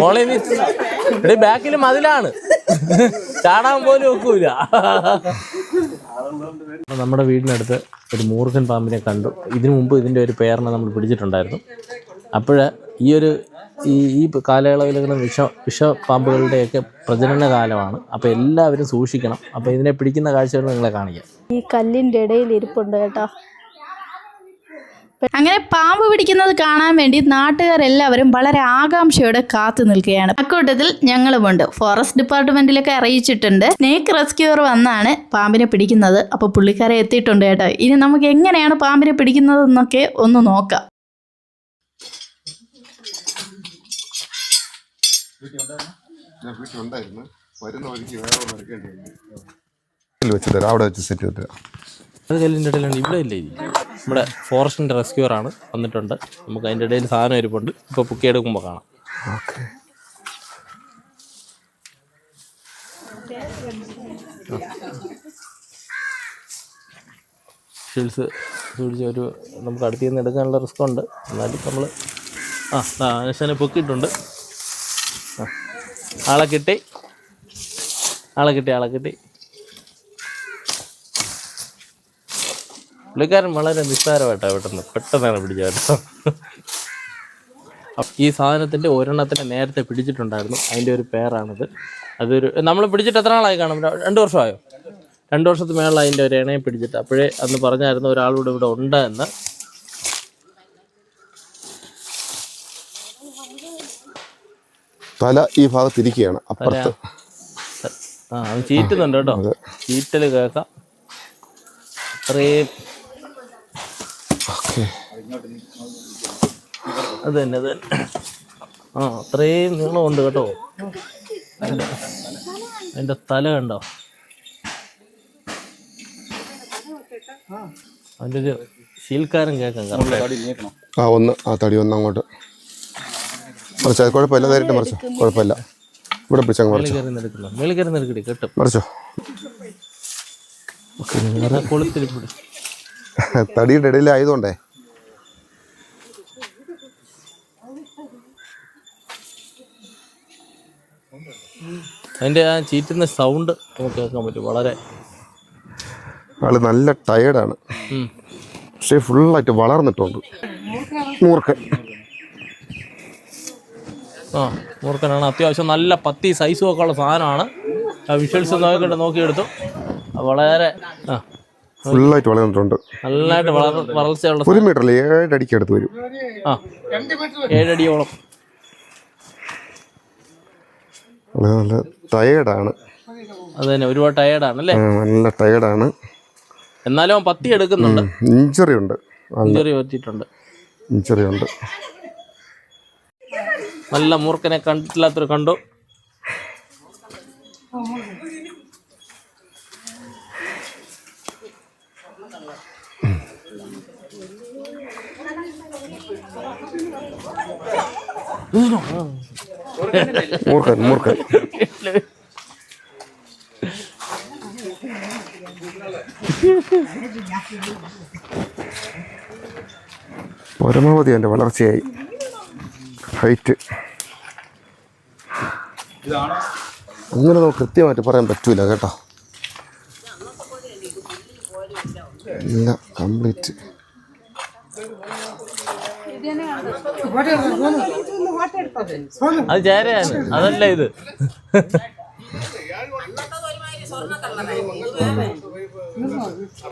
മോളെ ഇവിടെ ബാക്കിൽ മതിലാണ്, ചാടാൻ പോലും ഒക്കൂല. നമ്മുടെ വീടിനടുത്ത് ഒരു മൂർഖൻ പാമ്പിനെ കണ്ടു. ഇതിനു മുമ്പ് ഇതിൻ്റെ ഒരു പേരിനെ നമ്മൾ പിടിച്ചിട്ടുണ്ടായിരുന്നു. അപ്പോൾ ഈ കാലയളവിലിങ്ങനെ വിഷപാമ്പുകളുടെയൊക്കെ പ്രജനന കാലമാണ്. അപ്പോൾ എല്ലാവരും സൂക്ഷിക്കണം. അപ്പോൾ ഇതിനെ പിടിക്കുന്ന കാഴ്ചകൾ നിങ്ങളെ കാണിക്കാം. ഈ കല്ലിൻ്റെ ഇടയിൽ ഇരിപ്പുണ്ട് കേട്ടോ. അങ്ങനെ പാമ്പ് പിടിക്കുന്നത് കാണാൻ വേണ്ടി നാട്ടുകാരെല്ലാവരും വളരെ ആകാംക്ഷയോടെ കാത്തു നിൽക്കുകയാണ്. അക്കൂട്ടത്തിൽ ഞങ്ങളുമുണ്ട്. ഫോറസ്റ്റ് ഡിപ്പാർട്ട്മെന്റിലൊക്കെ അറിയിച്ചിട്ടുണ്ട്. സ്നേക്ക് റെസ്ക്യൂർ വന്നാണ് പാമ്പിനെ പിടിക്കുന്നത്. അപ്പോൾ പുള്ളിക്കാരെ എത്തിയിട്ടുണ്ട് കേട്ടോ. ഇനി നമുക്ക് എങ്ങനെയാണ് പാമ്പിനെ പിടിക്കുന്നതെന്നൊക്കെ ഒന്ന് നോക്കാം. അത് കല്ലിൻ്റെ ഇടയിലാണ്. ഇവിടെ ഇല്ലേ, നമ്മുടെ ഫോറസ്റ്റിൻ്റെ റെസ്ക്യൂറാണ് വന്നിട്ടുണ്ട്. നമുക്ക് അതിൻ്റെ ഇടയിൽ സാധനം ഇരിപ്പുണ്ട്. ഇപ്പോൾ പൊക്കിയെടുക്കുമ്പോൾ കാണാം. ഷീൽസ് സൂക്ഷിച്ച് നമുക്ക് അടുത്ത് നിന്ന് എടുക്കാനുള്ള റിസ്ക് ഉണ്ട്. എന്നാലും നമ്മൾ ആശാനെ പൊക്കിയിട്ടുണ്ട്. ആളെ കിട്ടി. പുള്ളിക്കാരൻ വളരെ നിസ്സാരമായിട്ടാണ് പെട്ടെന്നാണ് പിടിച്ചത് കേട്ടോ. ഈ സാധനത്തിൻ്റെ ഒരെണ്ണത്തിനെ നേരത്തെ പിടിച്ചിട്ടുണ്ടായിരുന്നു. അതിൻ്റെ ഒരു പേരാണിത്. നമ്മൾ പിടിച്ചിട്ട് എത്ര നാളായി കാണും? 2 വർഷമായോ? 2 വർഷത്തിന് മേളിൽ അതിൻ്റെ ഒരു ഇണയെ പിടിച്ചിട്ട്. അപ്പോഴേ അന്ന് പറഞ്ഞായിരുന്നു ഒരാളൂടെ ഇവിടെ ഉണ്ട് എന്ന്. തല ഈ ഭാഗത്തിരിക്കുകയാണ്. അപ്പുറത്ത് അവൻ ചീറ്റുന്നുണ്ട് കേട്ടോ. ചീറ്റൽ കേൾക്കാം. അത്രയും അത് തന്നെ അത്രയും നീളമുണ്ട് കേട്ടോ. അതിൻ്റെ തല കണ്ടോ? അതിൻ്റെ ഒരു ശീൽക്കാരൻ കേൾക്കാം. തടി ഒന്ന് അങ്ങോട്ട് മറിച്ചോ. കുഴപ്പമില്ല, നേരിട്ട് മറിച്ചോ. കുഴപ്പമില്ല. ഇവിടെ പിടിച്ചങ്ങ് മറിച്ചോ. മറിച്ചോ. തടിയുടെ ഇടയിലായതുകൊണ്ടേ അതിൻ്റെ ആ ചീറ്റുന്ന സൗണ്ട് നമുക്ക് കേൾക്കാൻ പറ്റും. വളരെ ആള് നല്ല ടയേർഡാണ്. പക്ഷേ ഫുള്ളായിട്ട് വളർന്നിട്ടുണ്ട്. മൂർഖനാണ്. അത്യാവശ്യം നല്ല പത്തി സൈസും ഒക്കെ ഉള്ള സാധനമാണ്. വിഷ്വൽസ് നോക്കിയെടുത്തു. വളരെ ഫുള്ളായിട്ട് വളർന്നിട്ടുണ്ട്. നല്ലതായിട്ട് വളർച്ചയുള്ള 1 മീറ്റർ 7 അടിക്ക് അടുത്ത് വരും. 7 അടിയോളം. നല്ല ടയേർഡാണ്. അത് തന്നെ, ഒരുപാട് ടയേർഡാണല്ലേ? നല്ല ടയേർഡാണ്. എന്നാലും അവൻ പത്തി എടുക്കുന്നുണ്ട്. ഇഞ്ചറി ഉണ്ട്. നല്ല മൂർഖനെ കണ്ടിട്ടില്ലാത്തൊരു കണ്ടു. മൂർഖൻ പരമാവധി എൻ്റെ വളർച്ചയായി. ഹൈറ്റ് അങ്ങനെ നമുക്ക് കൃത്യമായിട്ട് പറയാൻ പറ്റൂല കേട്ടോ. ഇല്ല, കംപ്ലീറ്റ് അത് ചേരയാണ്. അതല്ല ഇത്.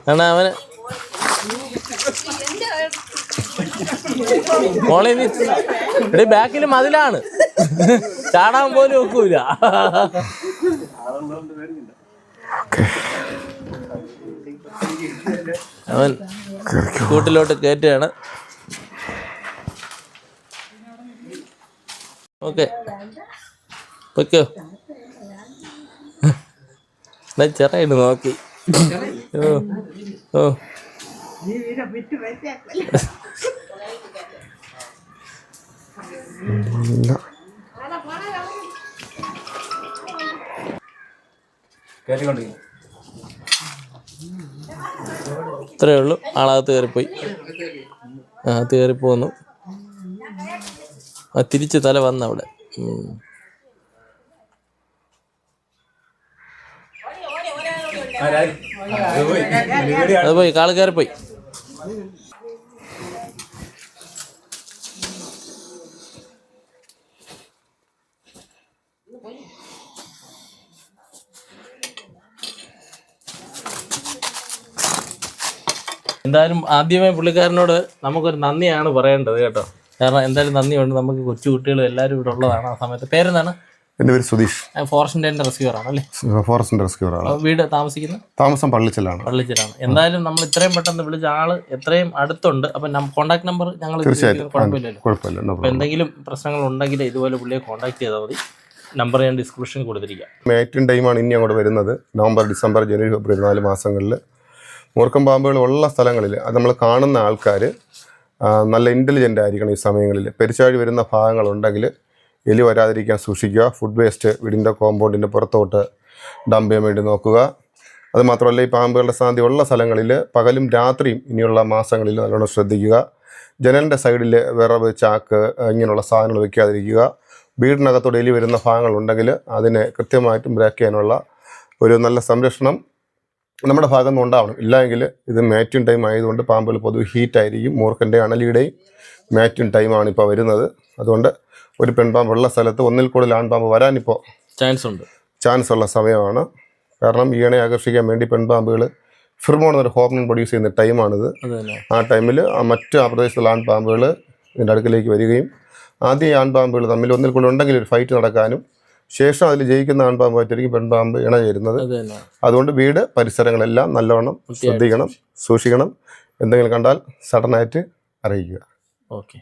കാരണം അവന് മോളെ ഇവിടെ ബാക്കിൽ മതിലാണ്, ചാടാൻ പോലും ഒക്കൂല. അവൻ കൂട്ടിലോട്ട് കയറ്റുകയാണ്. ഓക്കെ, വെക്കോ. ചെറിയിട്ട് നോക്കി. ഓ ഇത്രയേ ഉള്ളൂ. ആളകത്ത് കയറിപ്പോയി. അകത്ത് കയറിപ്പോന്നു. തിരിച്ച് തല വന്ന അവിടെ. അത് പോയി, കാളുകയറി പോയി. എന്തായാലും ആദ്യമേ പുള്ളിക്കാരനോട് നമുക്കൊരു നന്ദിയാണ് പറയേണ്ടത് കേട്ടോ. കാരണം എന്തായാലും നന്ദിയുണ്ട്, നമുക്ക് കൊച്ചു കുട്ടികളും എല്ലാവരും ഇവിടെ ഉള്ളതാണ്. ആ സമയത്ത് പേരെന്താണ്? എൻ്റെ പേര് സുധീഷ്. ഫോറസ്റ്റിൻ്റെ റെസ്ക്യൂർ ആണല്ലേ? ഫോറസ്റ്റിൻ്റെ റെസ്ക്യൂർ ആണ്. വീട് താമസം പള്ളിച്ചലാണ്. എന്തായാലും നമ്മൾ ഇത്രയും പെട്ടെന്ന് വിളിച്ച ആള് എത്രയും അടുത്തുണ്ട്. അപ്പം കോൺടാക്ട് നമ്പർ ഞങ്ങൾ കുഴപ്പമില്ലല്ലോ. അപ്പം എന്തെങ്കിലും പ്രശ്നങ്ങൾ ഉണ്ടെങ്കിൽ ഇതുപോലെ പുള്ളിയെ കോൺടാക്ട് ചെയ്താൽ മതി. നമ്പർ ഞാൻ ഡിസ്ക്രിപ്ഷനിൽ കൊടുത്തിരിക്കാം. മേറ്റിൻ ടൈമാണ് ഇനി അങ്ങോട്ട് വരുന്നത്. നവംബർ, ഡിസംബർ, ജനുവരി, ഫെബ്രുവരി 4 മാസങ്ങളിൽ മൂർഖൻ പാമ്പുകൾ ഉള്ള സ്ഥലങ്ങളിൽ അത് നമ്മൾ കാണുന്ന ആൾക്കാർ നല്ല ഇൻ്റലിജൻ്റ് ആയിരിക്കണം. ഈ സമയങ്ങളിൽ പെരിച്ചാഴി വരുന്ന ഭാഗങ്ങളുണ്ടെങ്കിൽ എലി വരാതിരിക്കാൻ സൂക്ഷിക്കുക. ഫുഡ് വേസ്റ്റ് വീടിൻ്റെ കോമ്പൗണ്ടിൻ്റെ പുറത്തോട്ട് ഡംപ് ചെയ്യാൻ വേണ്ടി നോക്കുക. അതുമാത്രമല്ല, ഈ പാമ്പുകളുടെ സാധ്യതയുള്ള സ്ഥലങ്ങളിൽ പകലും രാത്രിയും ഇനിയുള്ള മാസങ്ങളിൽ നല്ലോണം ശ്രദ്ധിക്കുക. ജനലിൻ്റെ സൈഡിൽ വിറവ്, ചാക്ക് ഇങ്ങനെയുള്ള സാധനങ്ങൾ വയ്ക്കാതിരിക്കുക. വീടിനകത്തോടെ എലി വരുന്ന ഭാഗങ്ങളുണ്ടെങ്കിൽ അതിനെ കൃത്യമായിട്ടും ബ്രേക്ക് ചെയ്യാനുള്ള ഒരു നല്ല സംരക്ഷണം നമ്മുടെ ഭാഗത്തു നിന്ന് ഉണ്ടാവണം. ഇല്ലെങ്കിൽ ഇത് മാറ്റിൻ ടൈം ആയതുകൊണ്ട് പാമ്പുകൾ പൊതുവെ ഹീറ്റായിരിക്കും. മൂർഖൻ്റെ അണലിയുടെയും മാറ്റിൻ ടൈമാണ് ഇപ്പോൾ വരുന്നത്. അതുകൊണ്ട് ഒരു പെൺപാമ്പുള്ള സ്ഥലത്ത് ഒന്നിൽ കൂടുതൽ ആൺപാമ്പ് വരാനിപ്പോൾ ചാൻസ് ഉള്ള സമയമാണ്. കാരണം ഈണെ ആകർഷിക്കാൻ വേണ്ടി പെൺപാമ്പുകൾ ഫിർമോൺ എന്നൊരു ഹോർമോൺ പ്രൊഡ്യൂസ് ചെയ്യുന്ന ടൈമാണിത്. ആ ടൈമിൽ മറ്റ് ആ പ്രദേശത്തുള്ള ആൺപാമ്പുകൾ ഇതിൻ്റെ അടുക്കിലേക്ക് വരികയും ആദ്യം ഈ ആൺപാമ്പുകൾ തമ്മിൽ ഒന്നിൽ കൂടുതൽ ഉണ്ടെങ്കിൽ ഒരു ഫൈറ്റ് നടക്കാനും ശേഷം അതിൽ ജയിക്കുന്ന ആൺപാമ്പുമായിട്ടായിരിക്കും പെൺപാമ്പ് ഇണ ചേരുന്നത്. അതുകൊണ്ട് വീട് പരിസരങ്ങളെല്ലാം നല്ലവണ്ണം ശ്രദ്ധിക്കണം, സൂക്ഷിക്കണം. എന്തെങ്കിലും കണ്ടാൽ സഡനായിട്ട് അറിയിക്കുക. ഓക്കെ.